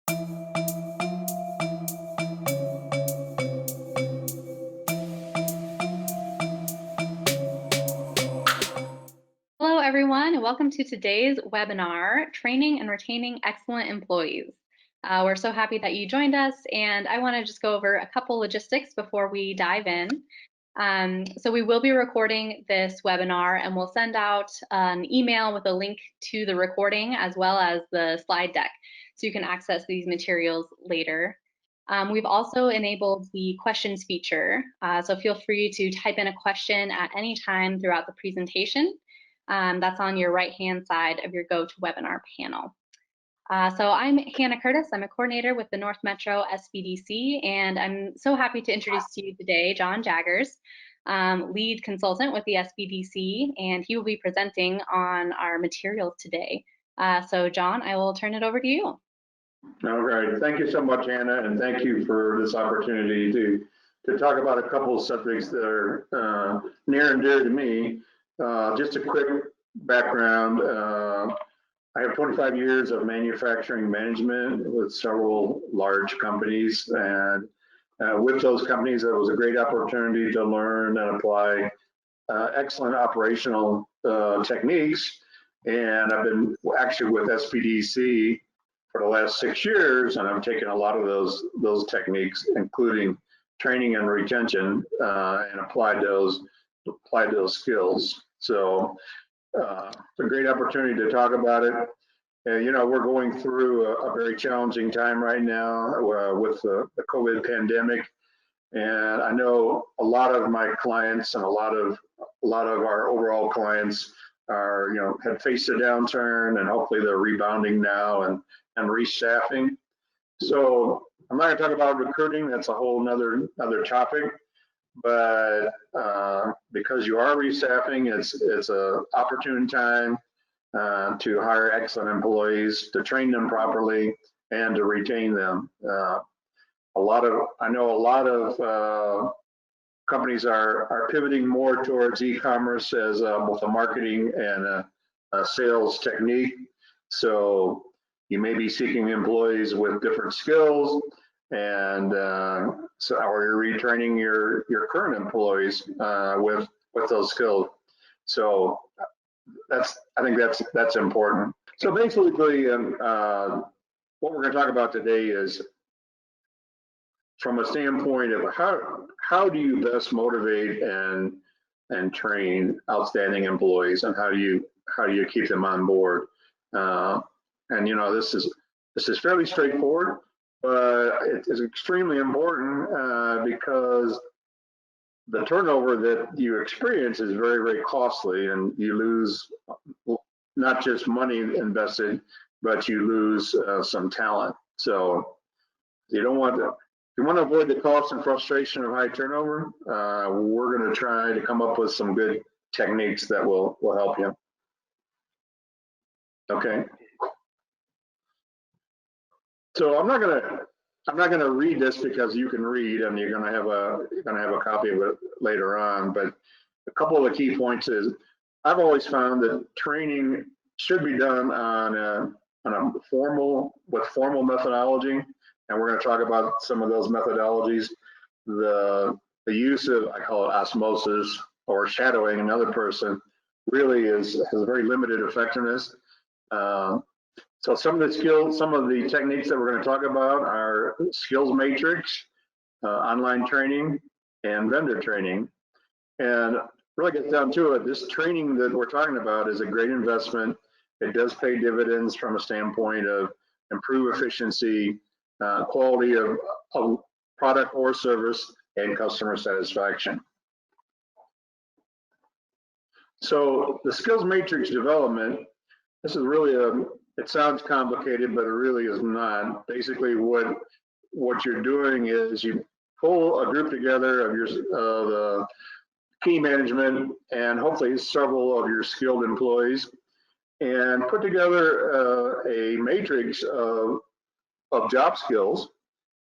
Hello, everyone, and welcome to today's webinar, Training and Retaining Excellent Employees. We're so happy that you joined us, and I want to just go over a couple logistics before we dive in. So we will be recording this webinar, and we'll send out an email with a link to the recording as well as the slide deck, so you can access these materials later. We've also enabled the questions feature, so feel free to type in a question at any time throughout the presentation. That's on your right-hand side of your GoToWebinar panel. So I'm Hannah Curtis. I'm a coordinator with the North Metro SBDC, and I'm so happy to introduce to you today Jon Jaggers, lead consultant with the SBDC, and he will be presenting on our materials today. So Jon, I will turn it over to you. All right, thank you so much, Hannah, and thank you for this opportunity to talk about a couple of subjects that are near and dear to me. Just a quick background. I have 25 years of manufacturing management with several large companies, and with those companies, it was a great opportunity to learn and apply excellent operational techniques. And I've been actually with SBDC for the last 6 years, and I've taken a lot of those techniques, including training and retention, and applied those skills. So it's a great opportunity to talk about it. You know, we're going through a very challenging time right now with the COVID pandemic, and I know a lot of my clients and a lot of our overall clients are, you know, have faced a downturn, and hopefully they're rebounding now and restaffing. So I'm not going to talk about recruiting. That's a whole other topic. But because you are restaffing, it's an opportune time to hire excellent employees, to train them properly, and to retain them. I know a lot of companies are pivoting more towards e-commerce as both a marketing and a sales technique. So you may be seeking employees with different skills, and or you're retraining your current employees with those skills. So I think that's important. So basically, what we're going to talk about today is from a standpoint of how do you best motivate and train outstanding employees, and how do you keep them on board? And you know, this is fairly straightforward, but it is extremely important because the turnover that you experience is very, very costly, and you lose not just money invested, but you lose some talent. So you don't want to. If you want to avoid the cost and frustration of high turnover, we're going to try to come up with some good techniques that will help you. Okay. So I'm not gonna read this because you can read, and you're gonna have a copy of it later on. But a couple of the key points is I've always found that training should be done on a formal methodology, and we're going to talk about some of those methodologies. The use of, I call it osmosis or shadowing another person, really has a very limited effectiveness. So some of the techniques that we're going to talk about are skills matrix, online training, and vendor training. And really gets down to it, this training that we're talking about is a great investment. It does pay dividends from a standpoint of improved efficiency, quality of product or service, and customer satisfaction. So the skills matrix development, this is really it sounds complicated, but it really is not. Basically, what you're doing is you pull a group together of the key management and hopefully several of your skilled employees, and put together a matrix of job skills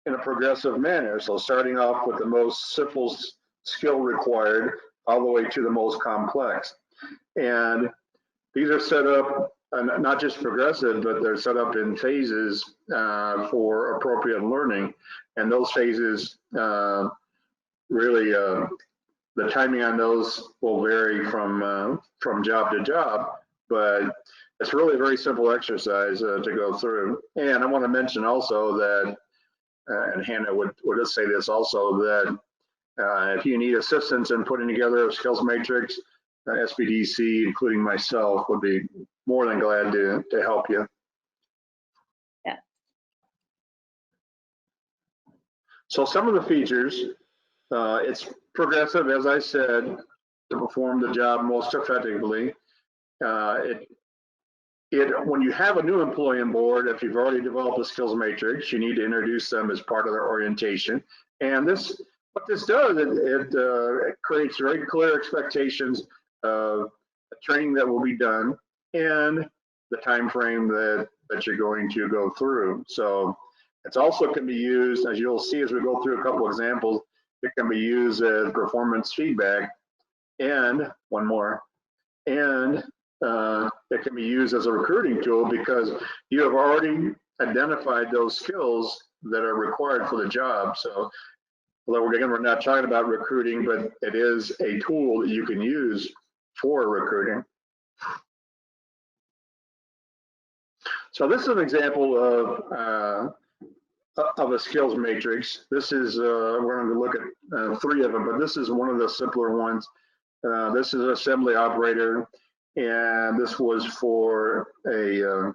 in a progressive manner. So starting off with the most simple skill required all the way to the most complex. And these are set up not just progressive, but they're set up in phases for appropriate learning. And those phases really, the timing on those will vary from job to job, but it's really a very simple exercise to go through. And I want to mention also that, and Hannah would just say this also, that if you need assistance in putting together a skills matrix, SBDC, including myself, would be more than glad to help you. Yeah. So some of the features, it's progressive, as I said, to perform the job most effectively. When you have a new employee on board, if you've already developed a skills matrix, you need to introduce them as part of their orientation. And what this does, it creates very clear expectations of the training that will be done and the time frame that you're going to go through. So it also can be used, as you'll see as we go through a couple examples, it can be used as performance feedback, and one more, and it can be used as a recruiting tool because you have already identified those skills that are required for the job. So although again, we're not talking about recruiting, but it is a tool that you can use for recruiting. So this is an example of a skills matrix. This is, we're going to look at 3 of them, but this is one of the simpler ones. This is an assembly operator, and this was for a,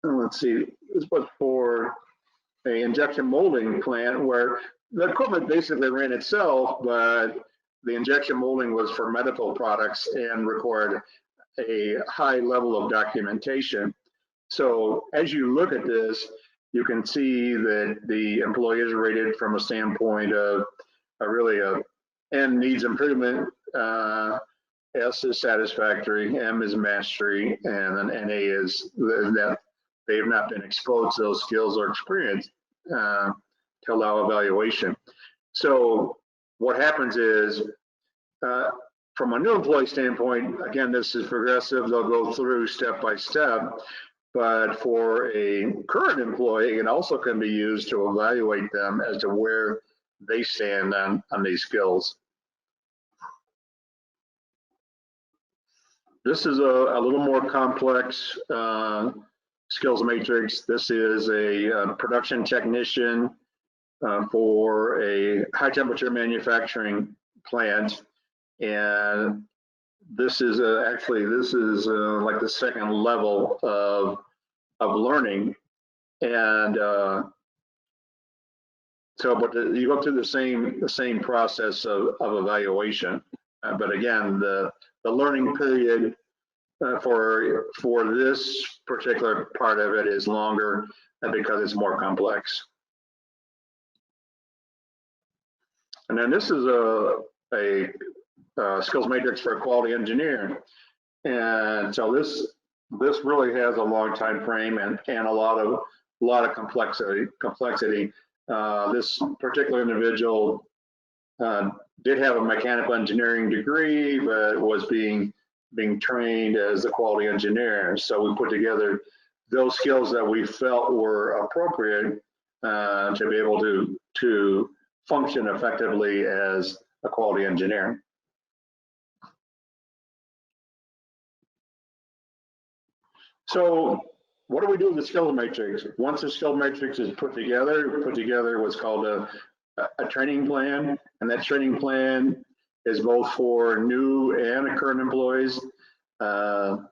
let's see, this was for an injection molding plant where the equipment basically ran itself, but the injection molding was for medical products and required a high level of documentation. So as you look at this, you can see that the employee is rated from a standpoint of really N needs improvement, S is satisfactory, M is mastery, and then NA is that they have not been exposed to those skills or experience to allow evaluation. So what happens is, from a new employee standpoint, again, this is progressive. They'll go through step by step. But for a current employee, it also can be used to evaluate them as to where they stand on these skills. This is a little more complex skills matrix. This is a production technician for a high temperature manufacturing plant. And this is actually like the second level of learning, and but you go through the same process of evaluation, but again, the learning period for this particular part of it is longer because it's more complex. And then this is a skills matrix for a quality engineer, and so this really has a long time frame and a lot of complexity. This particular individual did have a mechanical engineering degree, but was being trained as a quality engineer. So we put together those skills that we felt were appropriate to be able to function effectively as a quality engineer. So what do we do with the skill matrix? Once the skill matrix is put together what's called a training plan, and that training plan is both for new and current employees. What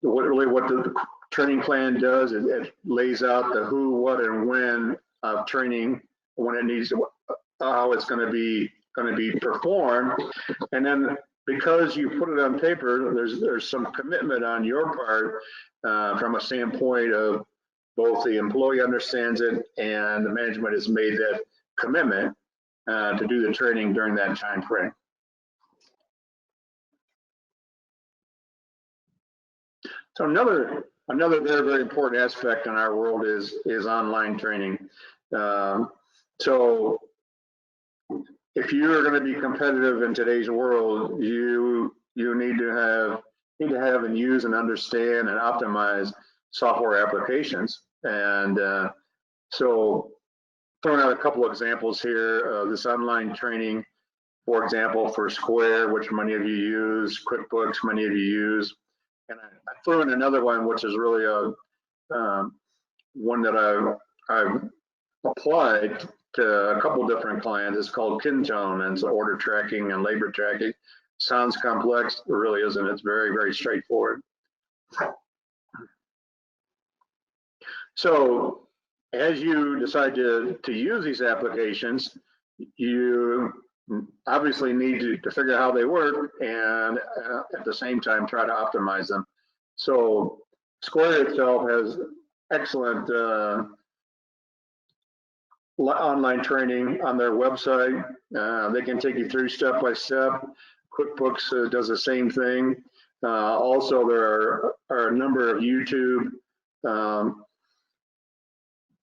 the training plan does is it lays out the who, what, and when of training, when it needs to, how it's going to be performed, and then because you put it on paper, there's some commitment on your part from a standpoint of both the employee understands it and the management has made that commitment to do the training during that time frame. So another very, very important aspect in our world is online training. So if you're going to be competitive in today's world, you need to have need to have and use and understand and optimize software applications. And so throwing out a couple of examples here, this online training, for example, for Square, which many of you use, QuickBooks, many of you use. And I threw in another one, which is really a one that I've applied to a couple different clients. It's called Kintone, and it's order tracking and labor tracking. Sounds complex, it really isn't. It's very, very straightforward. So as you decide to use these applications, you obviously need to figure out how they work and at the same time try to optimize them. So Square itself has excellent online training on their website. They can take you through step by step. QuickBooks does the same thing. Also, there are a number of YouTube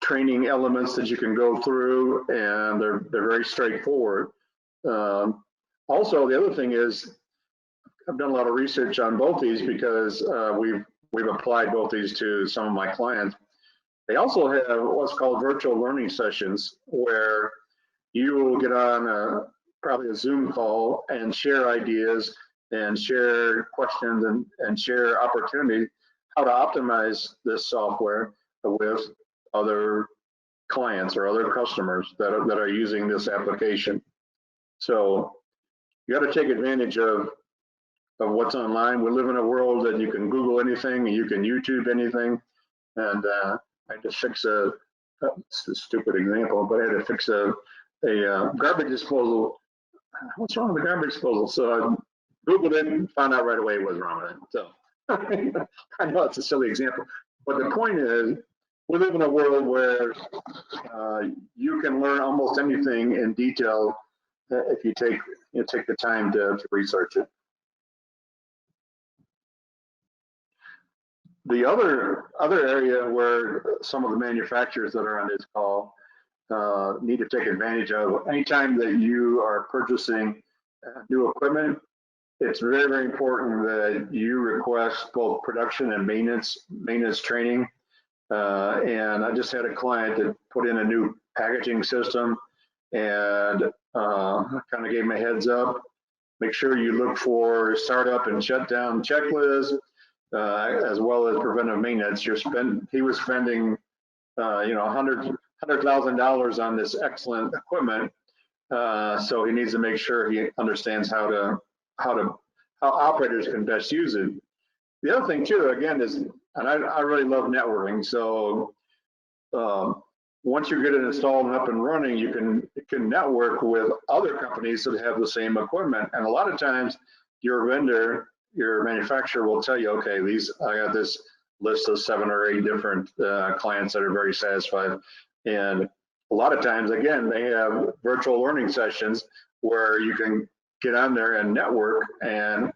training elements that you can go through, and they're very straightforward. Also, the other thing is, I've done a lot of research on both these because we've applied both these to some of my clients. They also have what's called virtual learning sessions, where you will get on probably a Zoom call and share ideas and share questions and share opportunities how to optimize this software with other clients or other customers that are using this application. So you got to take advantage of what's online. We live in a world that you can Google anything and you can YouTube anything. And I had to fix it's a stupid example, but I had to fix a garbage disposal. What's wrong with the garbage disposal? So I Googled it and found out right away what was wrong with it. So I know it's a silly example, but the point is, we live in a world where you can learn almost anything in detail if you take the time to research it. The other area where some of the manufacturers that are on this call need to take advantage of, anytime that you are purchasing new equipment, it's very, very important that you request both production and maintenance training. And I just had a client that put in a new packaging system, and kind of gave me a heads up. Make sure you look for startup and shutdown checklists, as well as preventive maintenance. He was spending, $100,000 on this excellent equipment, so he needs to make sure he understands how operators can best use it. The other thing too, again, is, and I really love networking. So once you get it installed and up and running, you can network with other companies that have the same equipment. And a lot of times, your vendor, your manufacturer will tell you, okay, I got this list of 7 or 8 different clients that are very satisfied. And a lot of times, again, they have virtual learning sessions where you can get on there and network and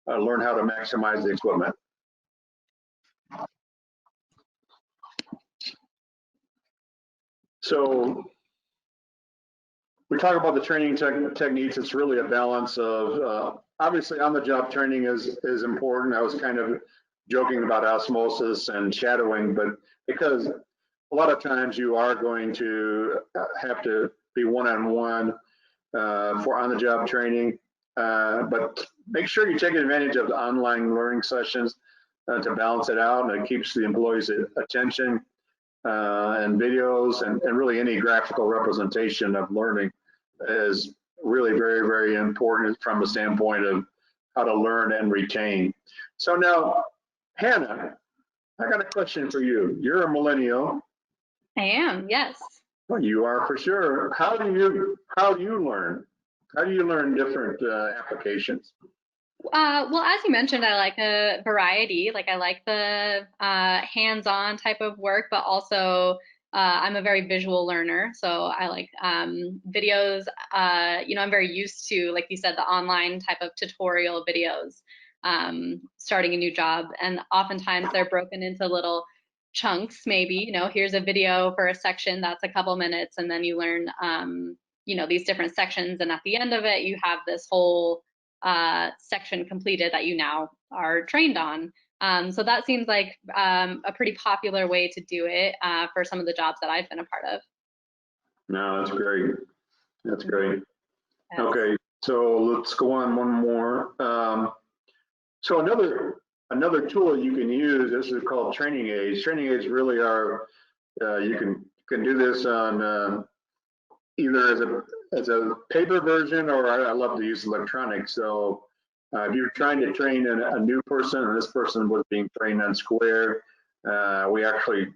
learn how to maximize the equipment. So we talk about the training techniques. It's really a balance of, obviously on-the-job training is important. I was kind of joking about osmosis and shadowing, but because a lot of times you are going to have to be one-on-one for on-the-job training, but make sure you take advantage of the online learning sessions to balance it out, and it keeps the employees' attention, and videos and really any graphical representation of learning is really very, very important from a standpoint of how to learn and retain. So now, Hannah, I got a question for you. You're a millennial. I am, yes. Well, you are for sure. How do you learn? How do you learn different applications? Well, as you mentioned, I like a variety. Like I like the hands-on type of work, but also I'm a very visual learner. So I like videos. I'm very used to, like you said, the online type of tutorial videos, starting a new job. And oftentimes they're broken into little chunks, maybe, here's a video for a section that's a couple minutes, and then you learn, these different sections. And at the end of it, you have this whole section completed that you now are trained on. So that seems like a pretty popular way to do it for some of the jobs that I've been a part of. No, that's great. That's great. Yes. Okay, so let's go on one more. So another tool you can use, this is called training aids. Training aids really are, you can do this on either as a paper version, or I love to use electronic. So if you're trying to train a new person, and this person was being trained on Square, we actually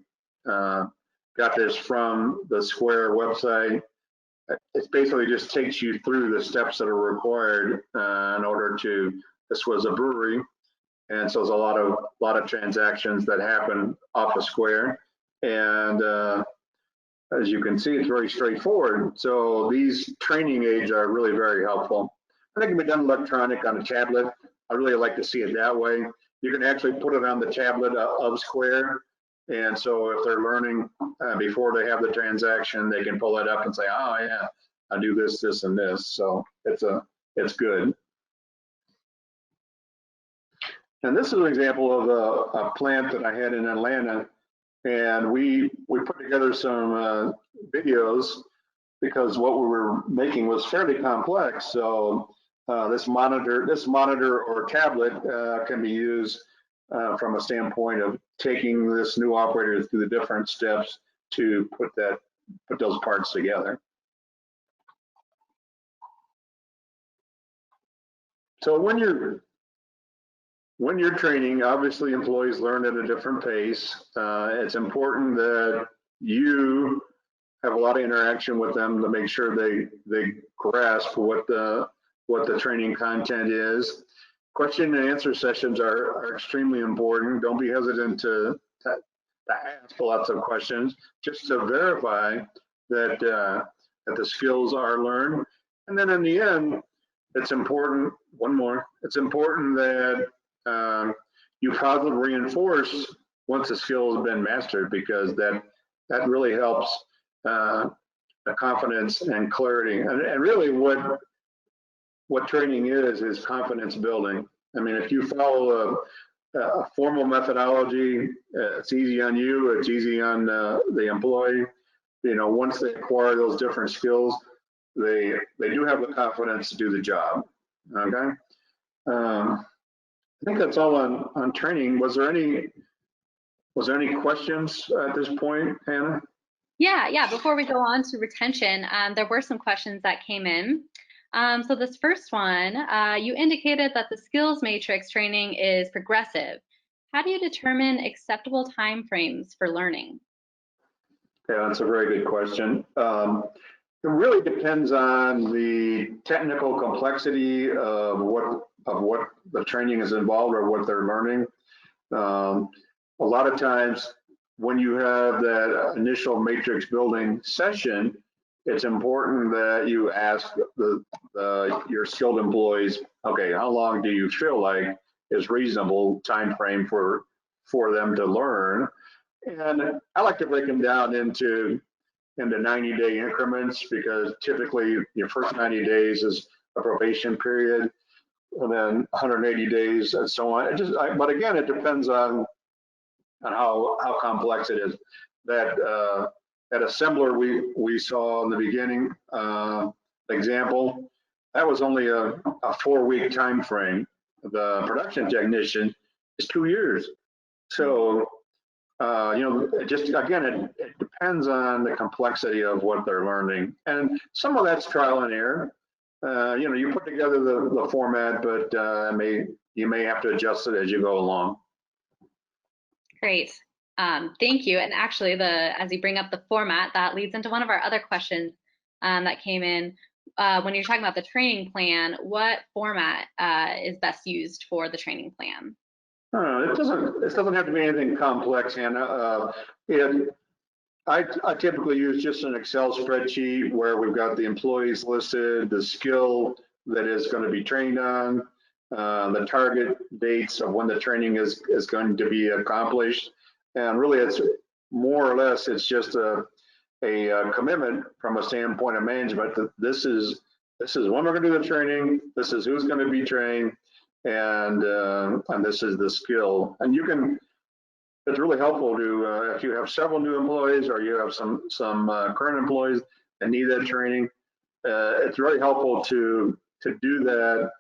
got this from the Square website. It basically just takes you through the steps that are required in order to. This was a brewery, and so there's a lot of transactions that happen off of Square, and as you can see, it's very straightforward. So these training aids are really very helpful. I think it can be done electronic on a tablet. I really like to see it that way. You can actually put it on the tablet of Square. And so if they're learning before they have the transaction, they can pull it up and say, oh yeah, I do this, this, and this. So it's good. And this is an example of a plant that I had in Atlanta. And we put together some videos because what we were making was fairly complex. So this monitor or tablet can be used from a standpoint of taking this new operator through the different steps to put those parts together. So when you're training, obviously employees learn at a different pace. It's important that you have a lot of interaction with them to make sure they grasp what the training content is. Question and answer sessions are extremely important. Don't be hesitant to ask lots of questions just to verify that the skills are learned. And then in the end, it's important. One more. It's important that you positively reinforce once the skill has been mastered, because that really helps the confidence and clarity. And really what training is confidence building. I mean, if you follow a formal methodology, it's easy on you, it's easy on the employee. You know, once they acquire those different skills, they do have the confidence to do the job. Okay. I think that's all on training. Was there any questions at this point, Hannah? Yeah. Before we go on to retention, there were some questions that came in. So this first one, you indicated that the skills matrix training is progressive. How do you determine acceptable timeframes for learning? Yeah, that's a very good question. It really depends on the technical complexity of what the training is involved or what they're learning. A lot of times when you have that initial matrix building session, it's important that you ask your skilled employees, okay, how long do you feel like is reasonable time frame for them to learn? And I like to break them down into 90-day increments, because typically your first 90 days is a probation period, and then 180 days and so on. But again, it depends on how complex it is. That assembler we saw in the beginning example, that was only a 4-week time frame. The production technician is 2 years. So just again, it depends on the complexity of what they're learning, and some of that's trial and error. You put together the format, but you may have to adjust it as you go along. Great. Thank you. And actually, as you bring up the format, that leads into one of our other questions that came in. When you're talking about the training plan, what format is best used for the training plan? It doesn't have to be anything complex, Hannah. I typically use just an Excel spreadsheet where we've got the employees listed, the skill that is going to be trained on, the target dates of when the training is going to be accomplished. And really, it's more or less, it's just a commitment from a standpoint of management that this is when we're going to do the training, this is who's going to be trained, and this is the skill. And you can, it's really helpful to, if you have several new employees or you have some current employees that need that training, it's really helpful to do that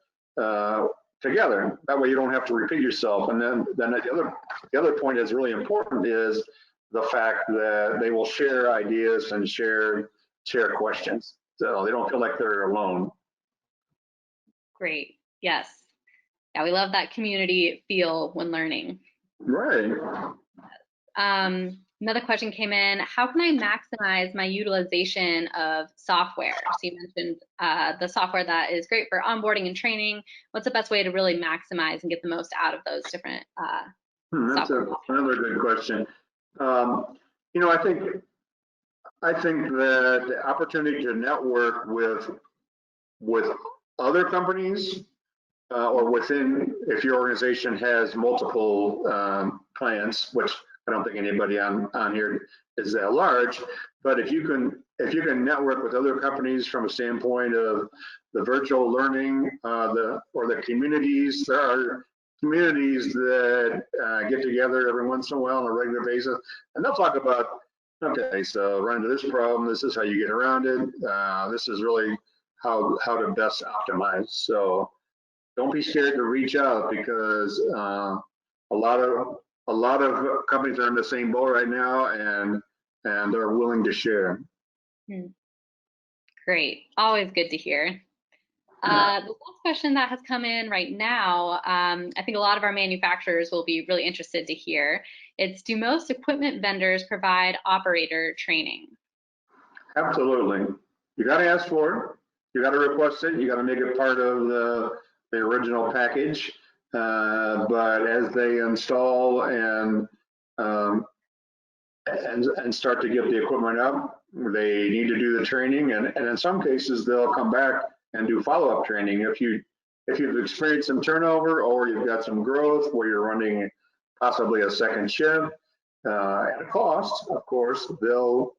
together. That way you don't have to repeat yourself. And then the other point that's really important is the fact that they will share ideas and share questions. So they don't feel like they're alone. Great. Yes. Yeah, we love that community feel when learning. Right. Another question came in. How can I maximize my utilization of software? So you mentioned the software that is great for onboarding and training. What's the best way to really maximize and get the most out of those different That's another good question. You know, I think that the opportunity to network with other companies or within, if your organization has multiple plans, which I don't think anybody on here is that large, but if you can network with other companies from a standpoint of the virtual learning, or the communities, there are communities that get together every once in a while on a regular basis, and they'll talk about, okay, so run into this problem, this is how you get around it, this is really how to best optimize. So don't be scared to reach out, because a lot of companies are in the same boat right now, and they're willing to share. Great, always good to hear. The last question that has come in right now, I think a lot of our manufacturers will be really interested to hear. It's, do most equipment vendors provide operator training? Absolutely. You got to ask for it. You got to request it. You got to make it part of the original package. But as they install and start to get the equipment up, they need to do the training, and in some cases they'll come back and do follow-up training. If you've experienced some turnover, or you've got some growth where you're running possibly a second shift at a cost, of course, they'll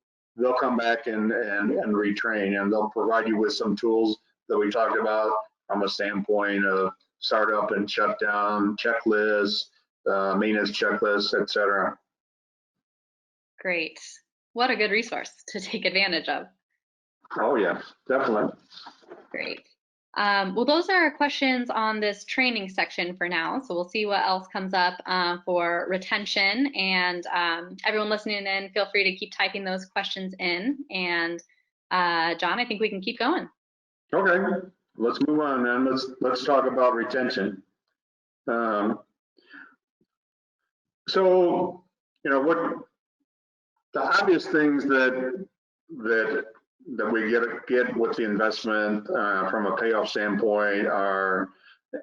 come back and retrain, and they'll provide you with some tools that we talked about from a standpoint of startup and shutdown checklists, maintenance checklists, etc. Great. What a good resource to take advantage of. Oh, yeah, definitely. Great. Well, those are our questions on this training section for now. So we'll see what else comes up for retention. And everyone listening in, feel free to keep typing those questions in. And Jon, I think we can keep going. Okay, let's move on, man. Let's talk about retention. So, you know, what the obvious things that we get with the investment from a payoff standpoint are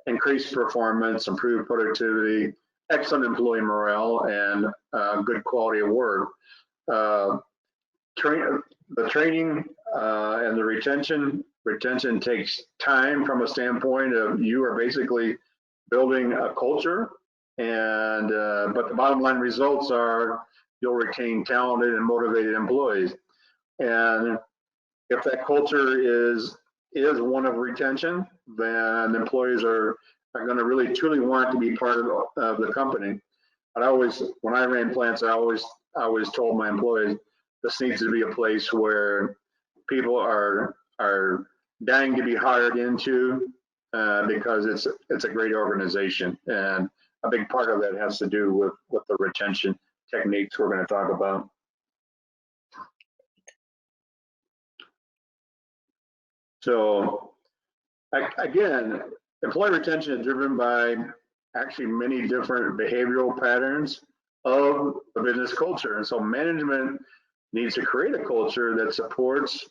increased performance, improved productivity, excellent employee morale, and good quality of work. The training and the retention takes time from a standpoint of you are basically building a culture, and but the bottom line results are you'll retain talented and motivated employees. And if that culture is one of retention, then employees are going to really truly want to be part of the company. And when I ran plants, I always told my employees, this needs to be a place where people are dying to be hired into because it's a great organization. And a big part of that has to do with the retention techniques we're going to talk about. So again, employee retention is driven by actually many different behavioral patterns of the business culture. And so management needs to create a culture that supports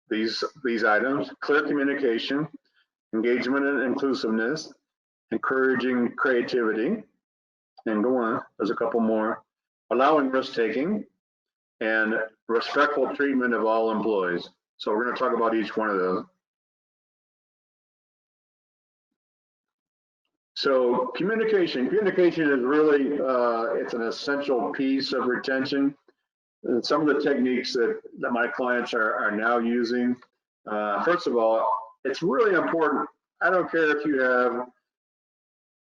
these items: clear communication, engagement and inclusiveness, encouraging creativity, and go on, there's a couple more, allowing risk-taking, and respectful treatment of all employees. So we're going to talk about each one of those. So communication is really, it's an essential piece of retention. And some of the techniques that my clients are now using, first of all, it's really important. I don't care if you have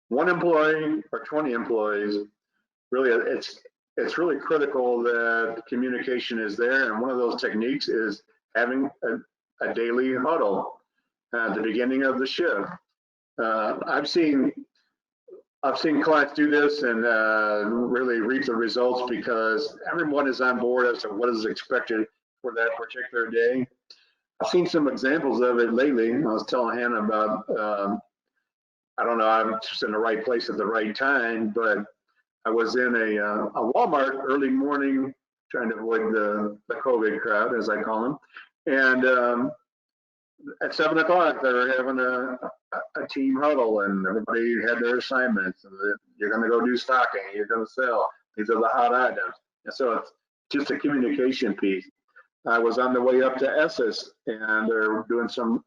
1 employee or 20 employees, really, it's really critical that communication is there. And one of those techniques is having a daily huddle at the beginning of the shift. I've seen clients do this and really reap the results because everyone is on board as to what is expected for that particular day. I've seen some examples of it lately. I was telling Hannah about, I don't know, I'm just in the right place at the right time, but I was in a Walmart early morning, trying to avoid the COVID crowd, as I call them. And at 7 o'clock, they were having a team huddle, and everybody had their assignments. And you're going to go do stocking. You're going to sell. These are the hot items. And so it's just a communication piece. I was on the way up to Essex, and they're doing some,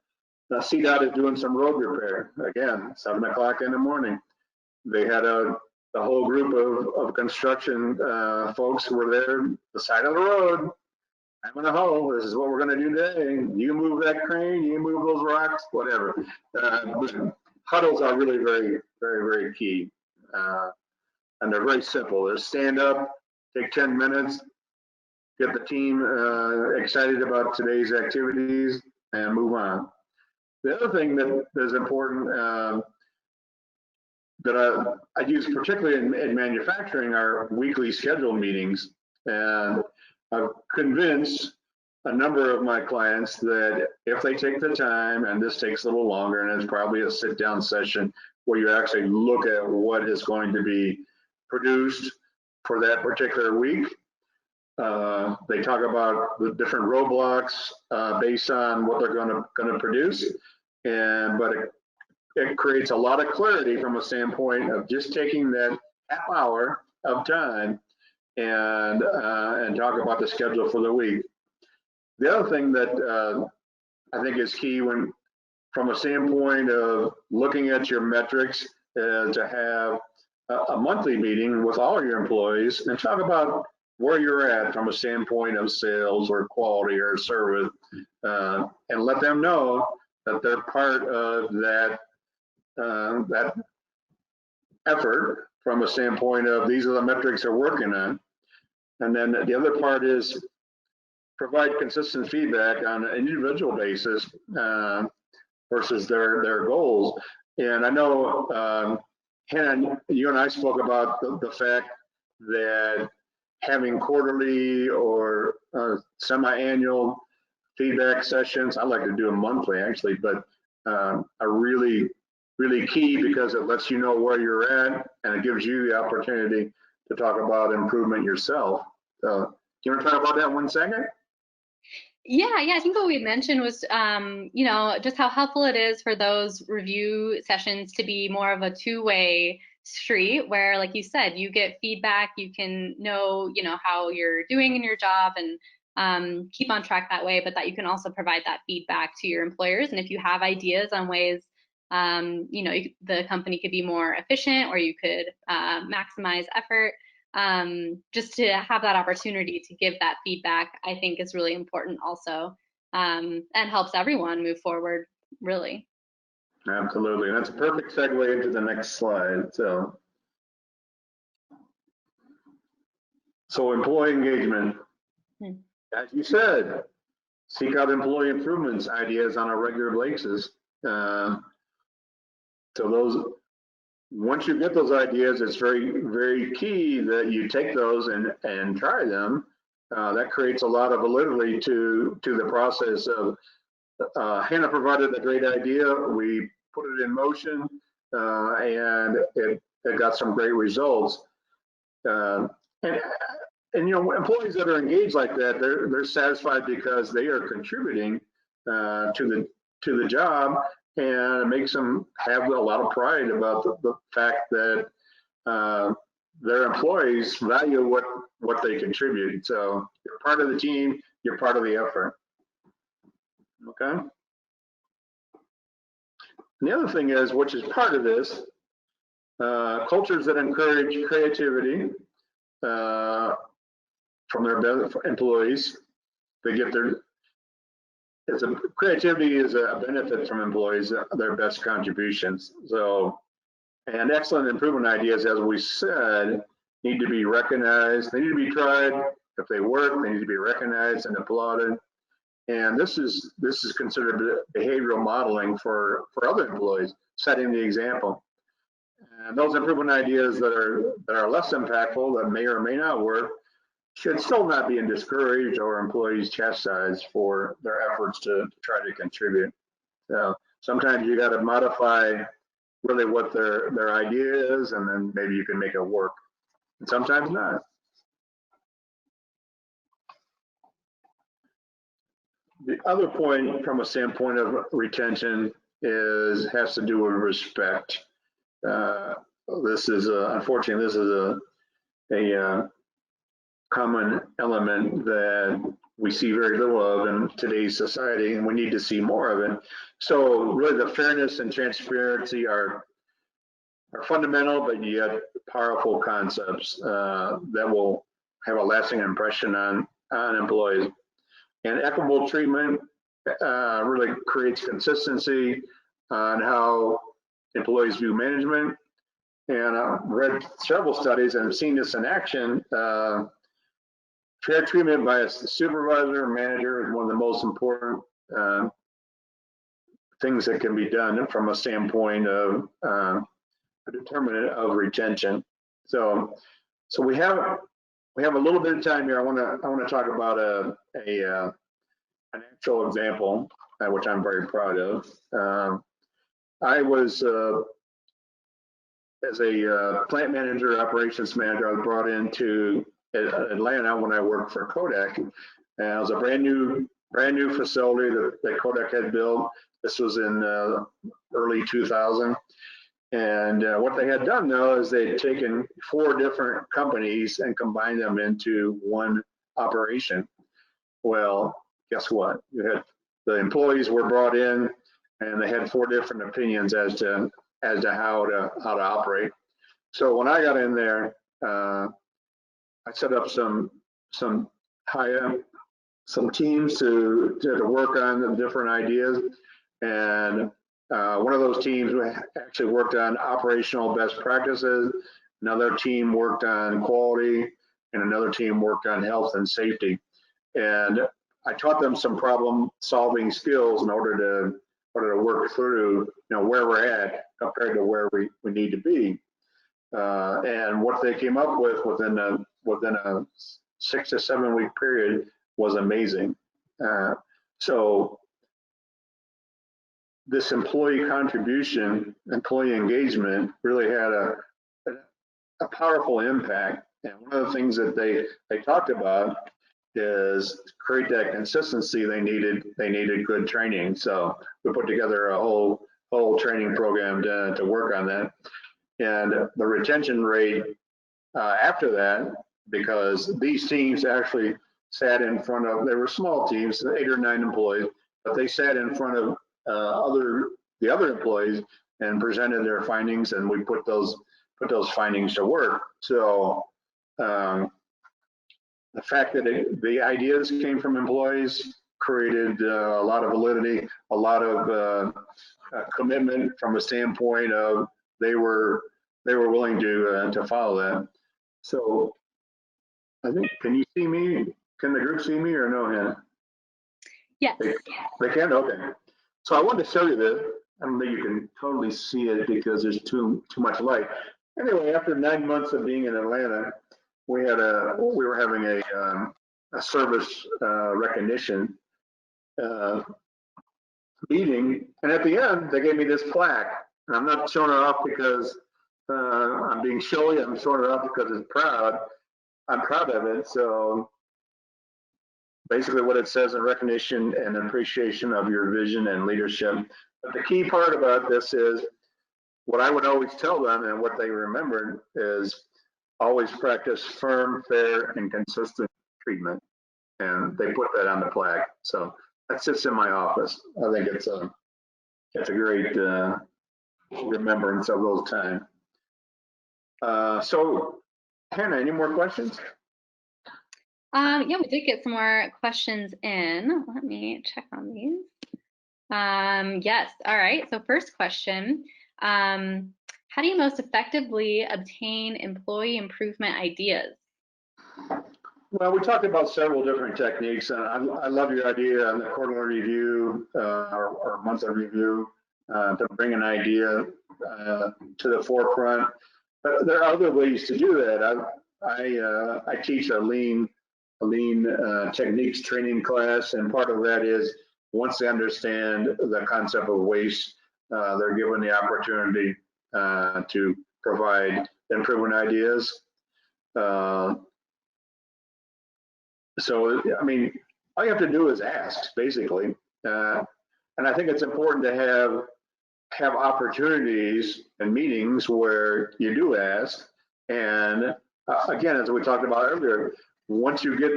CDOT is doing some road repair. Again, 7 o'clock in the morning. They had a whole group of construction folks who were there, the side of the road, having a huddle. This is what we're going to do today. You move that crane, you move those rocks, whatever. Huddles are really very, very, very key. And they're very simple. They're stand up, take 10 minutes, get the team excited about today's activities, and move on. The other thing that is important that I use particularly in manufacturing are weekly scheduled meetings. And I've convinced a number of my clients that if they take the time, and this takes a little longer, and it's probably a sit-down session where you actually look at what is going to be produced for that particular week. They talk about the different roadblocks based on what they're going to produce, but it creates a lot of clarity from a standpoint of just taking that half hour of time and talk about the schedule for the week. The other thing that I think is key from a standpoint of looking at your metrics is to have a monthly meeting with all your employees and talk about where you're at from a standpoint of sales or quality or service, and let them know that they're part of that effort from a standpoint of these are the metrics they're working on. And then the other part is provide consistent feedback on an individual basis versus their goals. And I know, Hannah, you and I spoke about the fact that having quarterly or semi-annual feedback sessions, I like to do them monthly actually, but are really key because it lets you know where you're at and it gives you the opportunity to talk about improvement yourself. So, you want to talk about that 1 second? Yeah, I think what we mentioned was, just how helpful it is for those review sessions to be more of a two-way street where, like you said, you get feedback, you can know, how you're doing in your job and keep on track that way, but that you can also provide that feedback to your employers. And if you have ideas on ways, the company could be more efficient or you could maximize effort, just to have that opportunity to give that feedback, I think is really important also, and helps everyone move forward, really. Absolutely. And that's a perfect segue into the next slide. So employee engagement, as you said, seek out employee improvements ideas on a regular basis. So once you get those ideas, it's very, very key that you take those and try them. That creates a lot of validity to the process of Hannah provided a great idea. We put it in motion, and it got some great results. And employees that are engaged like that, they're satisfied because they are contributing to the job, and it makes them have a lot of pride about the fact that their employees value what they contribute. So you're part of the team, you're part of the effort. Okay. And the other thing is, which is part of this, cultures that encourage creativity from their employees, they get creativity is a benefit from employees, their best contributions. So And excellent improvement ideas, as we said, need to be recognized. They need to be tried. If they work, they need to be recognized and applauded. And this is considered behavioral modeling for other employees, setting the example. And those improvement ideas that are less impactful, that may or may not work, should still not be discouraged or employees chastised for their efforts to try to contribute. So sometimes you got to modify really what their idea is, and then maybe you can make it work. And sometimes not. The other point from a standpoint of retention has to do with respect. This is unfortunately, this is a common element that we see very little of in today's society, and we need to see more of it. So really the fairness and transparency are fundamental, but yet powerful concepts that will have a lasting impression on employees. And equitable treatment really creates consistency on how employees view management. And I've read several studies and have seen this in action. Fair treatment by a supervisor or manager is one of the most important things that can be done from a standpoint of a determinant of retention. So we have a little bit of time here. I want to talk about an actual example, which I'm very proud of. I was as a plant manager, operations manager, I was brought into Atlanta when I worked for Kodak. And it was a brand new facility that Kodak had built. This was in early 2000. And what they had done, though, is they had taken 4 different companies and combined them into one operation. Well, guess what? The employees were brought in, and they had 4 different opinions as to how to operate. So when I got in there, I set up some teams to work on the different ideas, and one of those teams actually worked on operational best practices. Another team worked on quality, and another team worked on health and safety. And I taught them some problem-solving skills in order to work through, where we're at compared to where we need to be. And what they came up with within a 6 to 7 week period was amazing. So this employee contribution, employee engagement really had a powerful impact. And one of the things that they talked about is to create that consistency. They needed good training. So we put together a whole training program to work on that. And the retention rate after that, because these teams actually sat in front of, they were small teams, 8 or 9 employees, but they sat in front of the other employees and presented their findings, and we put those findings to work. So the fact that the ideas came from employees created a lot of validity, a lot of commitment from a standpoint of they were willing to follow that. So I think, can you see me? Can the group see me or no, Hannah? Yes. They can? Okay. So I wanted to show you this. I don't think you can totally see it because there's too much light. Anyway, after 9 months of being in Atlanta, we were having a service recognition meeting, and at the end they gave me this plaque. And I'm not showing it off because I'm being showy. I'm showing it off because it's proud. I'm proud of it. So basically what it says in recognition and appreciation of your vision and leadership. But the key part about this is what I would always tell them, and what they remembered is always practice firm, fair, and consistent treatment. And they put that on the plaque. So that sits in my office. I think it's a great remembrance of those times. So Hannah, any more questions? Yeah, we did get some more questions in. Let me check on these. Yes, all right. So first question, have how do you most effectively obtain employee improvement ideas? Well, we talked about several different techniques, and I love your idea on the quarterly review or monthly review to bring an idea to the forefront. But there are other ways to do that. I teach a lean techniques training class, and part of that is once they understand the concept of waste, they're given the opportunity to provide improvement ideas. So, I mean, all you have to do is ask, basically. And I think it's important to have opportunities and meetings where you do ask. And again, as we talked about earlier, once you get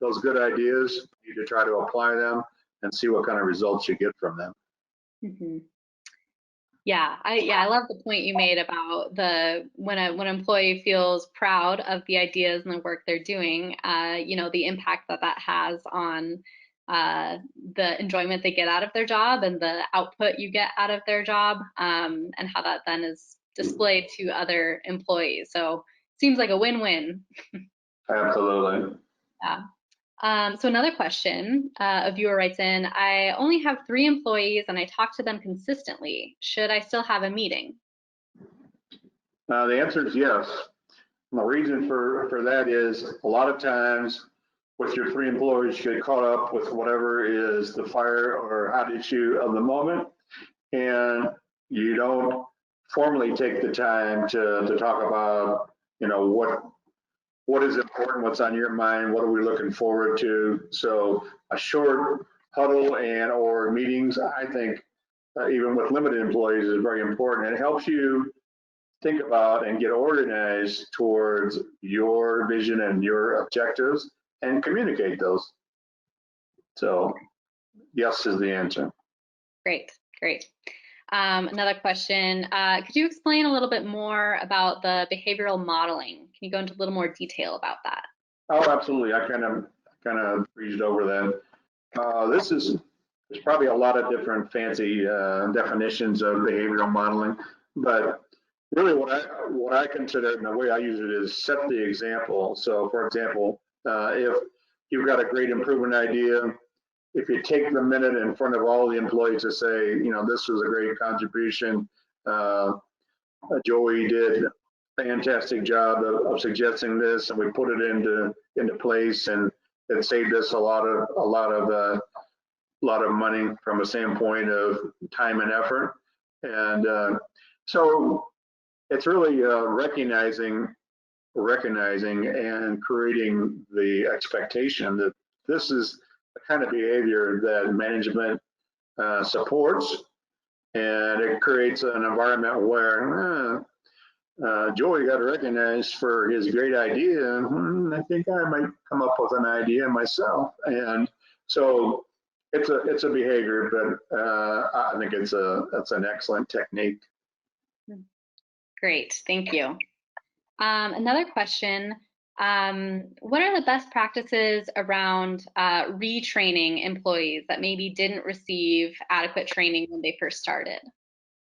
those good ideas, you need to try to apply them and see what kind of results you get from them. Mm-hmm. Yeah, I love the point you made about when an employee feels proud of the ideas and the work they're doing, the impact that has on the enjoyment they get out of their job and the output you get out of their job, and how that then is displayed to other employees. So seems like a win-win. Absolutely. Yeah. So another question, a viewer writes in, I only have 3 employees and I talk to them consistently. Should I still have a meeting? The answer is yes. And the reason for that is a lot of times with your 3 employees, you get caught up with whatever is the fire or hot issue of the moment, and you don't formally take the time to talk about, what is important, what's on your mind, what are we looking forward to. So a short huddle or meetings, I think, even with limited employees, is very important. It helps you think about and get organized towards your vision and your objectives and communicate those. So yes is the answer. Great. Another question, could you explain a little bit more about the behavioral modeling? Can you go into a little more detail about that? Oh, absolutely. I kind of breezed over that. There's probably a lot of different fancy definitions of behavioral modeling, but really what I consider, and the way I use it, is set the example. So for example, if you've got a great improvement idea, if you take the minute in front of all the employees to say, this was a great contribution, Joey did a fantastic job of suggesting this, and we put it into place, and it saved us a lot of money from a standpoint of time and effort. And so it's really recognizing and creating the expectation that this is the kind of behavior that management supports, and it creates an environment where Joey got recognized for his great idea. I think I might come up with an idea myself. And so it's a behavior, but I think it's an excellent technique. Great, thank you. Another question, what are the best practices around retraining employees that maybe didn't receive adequate training when they first started?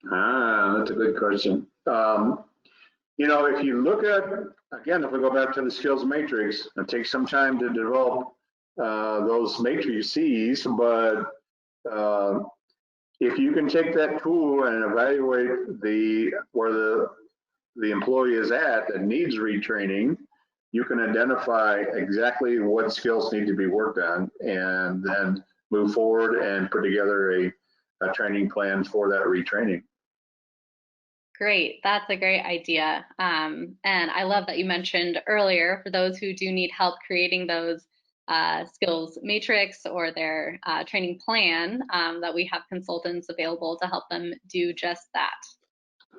That's a good question. If you look at, again, if we go back to the skills matrix, it takes some time to develop those matrices, but if you can take that tool and evaluate where the employee is at that needs retraining, you can identify exactly what skills need to be worked on, and then move forward and put together a training plan for that retraining. Great, that's a great idea. And I love that you mentioned earlier, for those who do need help creating those skills matrix or their training plan, that we have consultants available to help them do just that.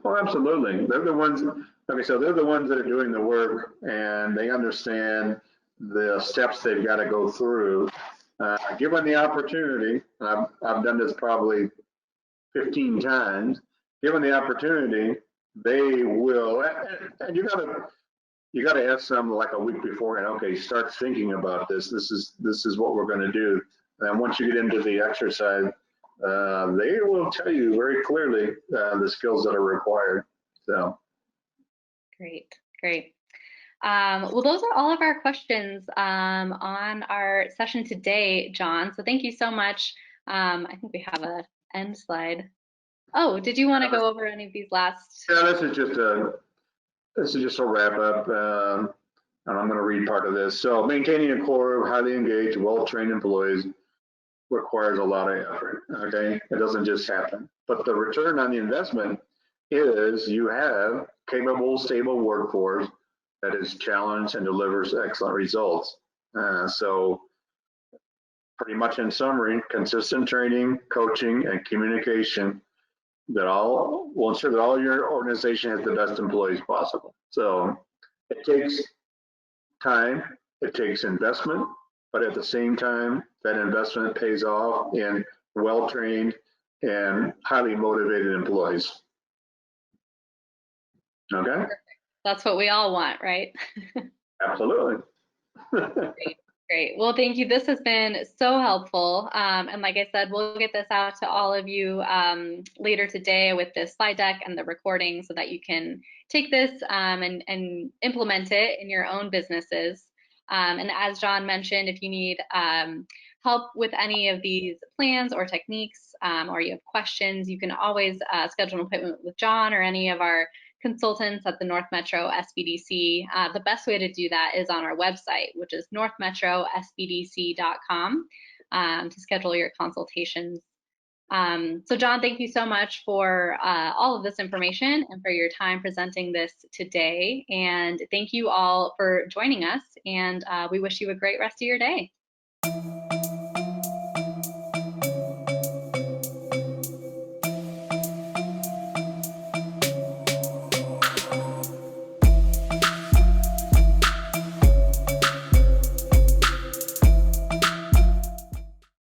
Oh, absolutely. They're the ones, like I said, they're the ones that are doing the work, and they understand the steps they've got to go through. Given the opportunity, and I've done this probably 15 times, given the opportunity, they will, and you got to ask them like a week beforehand, okay, start thinking about this. This is what we're going to do. And once you get into the exercise, they will tell you very clearly the skills that are required. So. Great, great. Well, those are all of our questions on our session today, Jon. So thank you so much. I think we have a end slide. Oh, did you want to go over any of these last? Yeah, this is just a wrap up, and I'm going to read part of this. So maintaining a core of highly engaged, well-trained employees requires a lot of effort. Okay, it doesn't just happen. But the return on the investment is you have capable, stable workforce that is challenged and delivers excellent results. So pretty much in summary, consistent training, coaching, and communication that all will ensure that all your organization has the best employees possible. So it takes time, it takes investment, but at the same time, that investment pays off in well-trained and highly motivated employees. Okay? That's what we all want, right? Absolutely. Great, great. Well, thank you. This has been so helpful. And like I said, we'll get this out to all of you later today with this slide deck and the recording so that you can take this and implement it in your own businesses. And as Jon mentioned, if you need help with any of these plans or techniques, or you have questions, you can always schedule an appointment with Jon or any of our consultants at the North Metro SBDC. The best way to do that is on our website, which is northmetrosbdc.com, to schedule your consultations. So Jon, thank you so much for all of this information and for your time presenting this today. And thank you all for joining us. And we wish you a great rest of your day.